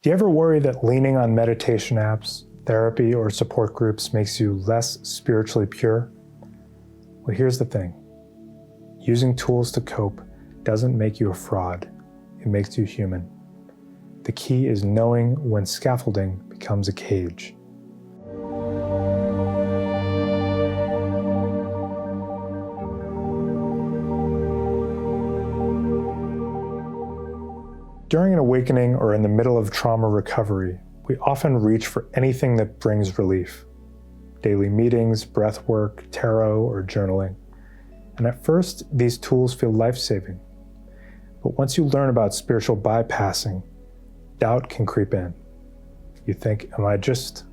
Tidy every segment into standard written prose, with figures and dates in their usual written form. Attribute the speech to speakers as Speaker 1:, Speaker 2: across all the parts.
Speaker 1: Do you ever worry that leaning on meditation apps, therapy, or support groups makes you less spiritually pure? Well, here's the thing. Using tools to cope doesn't make you a fraud. It makes you human. The key is knowing when scaffolding becomes a cage. During an awakening or in the middle of trauma recovery, we often reach for anything that brings relief. Daily meetings, breath work, tarot, or journaling. And at first, these tools feel life-saving. But once you learn about spiritual bypassing, doubt can creep in. You think, am I just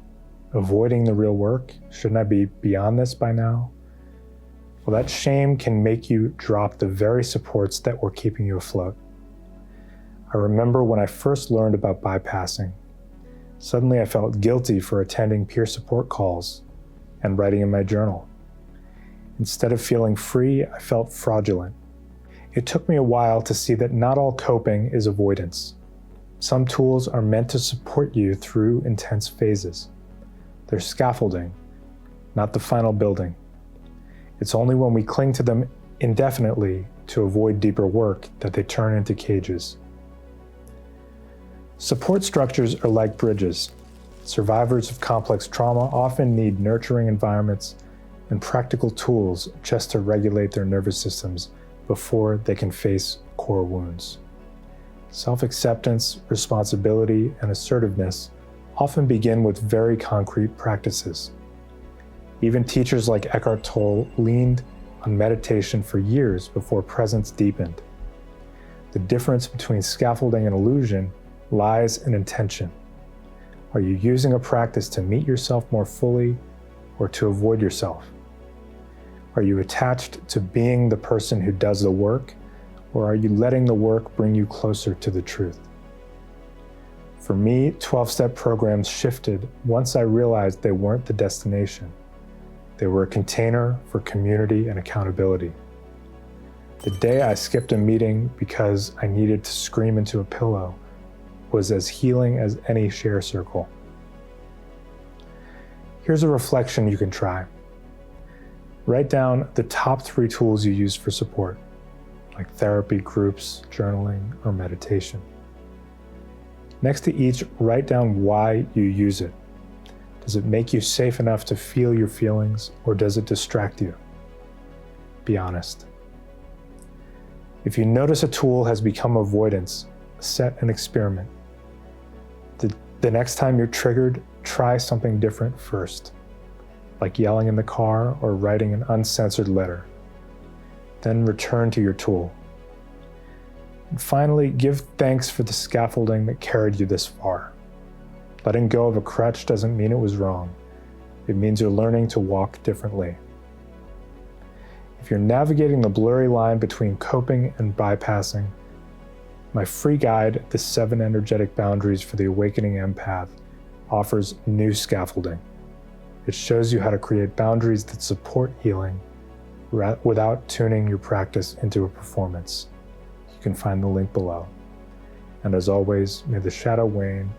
Speaker 1: avoiding the real work? Shouldn't I be beyond this by now? Well, that shame can make you drop the very supports that were keeping you afloat. I remember when I first learned about bypassing, suddenly I felt guilty for attending peer support calls and writing in my journal. Instead of feeling free, I felt fraudulent. It took me a while to see that not all coping is avoidance. Some tools are meant to support you through intense phases. They're scaffolding, not the final building. It's only when we cling to them indefinitely to avoid deeper work that they turn into cages. Support structures are like bridges. Survivors of complex trauma often need nurturing environments and practical tools just to regulate their nervous systems before they can face core wounds. Self-acceptance, responsibility, and assertiveness often begin with very concrete practices. Even teachers like Eckhart Tolle leaned on meditation for years before presence deepened. The difference between scaffolding and illusion lies in intention. Are you using a practice to meet yourself more fully or to avoid yourself? Are you attached to being the person who does the work, or are you letting the work bring you closer to the truth? For me, 12-step programs shifted once I realized they weren't the destination. They were a container for community and accountability. The day I skipped a meeting because I needed to scream into a pillow was as healing as any share circle. Here's a reflection you can try. Write down the top 3 tools you use for support, like therapy, groups, journaling, or meditation. Next to each, write down why you use it. Does it make you safe enough to feel your feelings, or does it distract you? Be honest. If you notice a tool has become avoidance, set an experiment. The next time you're triggered, try something different first, like yelling in the car or writing an uncensored letter. Then return to your tool. And finally, give thanks for the scaffolding that carried you this far. Letting go of a crutch doesn't mean it was wrong. It means you're learning to walk differently. If you're navigating the blurry line between coping and bypassing, my free guide, The 7 Energetic Boundaries for the Awakening Empath, offers new scaffolding. It shows you how to create boundaries that support healing without tuning your practice into a performance. You can find the link below. And as always, may the shadow wane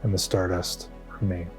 Speaker 1: and the stardust remain.